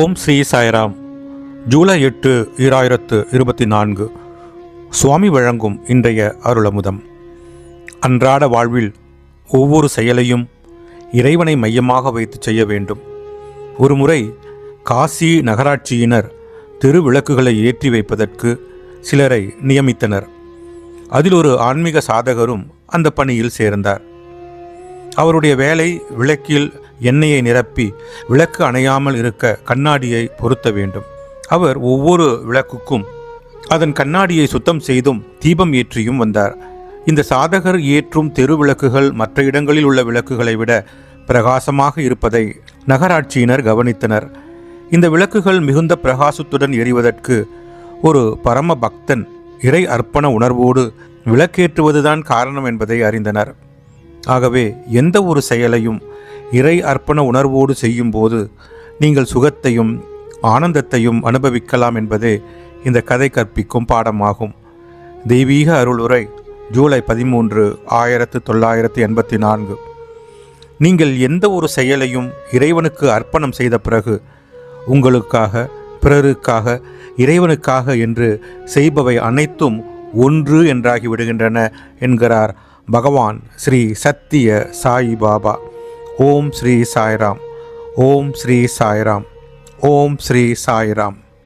ஓம் ஸ்ரீ சாய்ராம். ஜூலை 8, 2024 சுவாமி வழங்கும் இன்றைய அருளமுதம். அன்றாட வாழ்வில் ஒவ்வொரு செயலையும் இறைவனை மையமாக வைத்து செய்ய வேண்டும். ஒருமுறை காசி நகராட்சியினர் திருவிளக்குகளை ஏற்றி வைப்பதற்கு சிலரை நியமித்தனர். அதில் ஒரு ஆன்மீக சாதகரும் அந்த பணியில் சேர்ந்தார். அவருடைய வேலை விளக்கில் எண்ணெயை நிரப்பி விளக்கு அணையாமல் இருக்க கண்ணாடியை பொருத்த வேண்டும். அவர் ஒவ்வொரு விளக்குக்கும் அதன் கண்ணாடியை சுத்தம் செய்தும் தீபம் ஏற்றியும் வந்தார். இந்த சாதகர் ஏற்றும் தெரு விளக்குகள் மற்ற இடங்களில் உள்ள விளக்குகளை விட பிரகாசமாக இருப்பதை நகராட்சியினர் கவனித்தனர். இந்த விளக்குகள் மிகுந்த பிரகாசத்துடன் எரிவதற்கு ஒரு பரம பக்தன் இறை அர்ப்பண உணர்வோடு விளக்கேற்றுவதுதான் காரணம் என்பதை அறிந்தனர். ஆகவே எந்த ஒரு செயலையும் இறை அர்ப்பண உணர்வோடு செய்யும்போது நீங்கள் சுகத்தையும் ஆனந்தத்தையும் அனுபவிக்கலாம் என்பதே இந்த கதை கற்பிக்கும் பாடமாகும். தெய்வீக அருளுரை, ஜூலை 13, 1984. நீங்கள் எந்த ஒரு செயலையும் இறைவனுக்கு அர்ப்பணம் செய்த பிறகு உங்களுக்காக, பிறருக்காக, இறைவனுக்காக என்று செய்பவை அனைத்தும் ஒன்று என்றாகி விடுகின்றன என்கிறார் பகவான் ஸ்ரீ சத்திய சாயி பாபா. ஓம் ஸ்ரீ சாய்ராம். ஓம் ஸ்ரீ சாய்ராம். ஓம் ஸ்ரீ சாய்ராம்.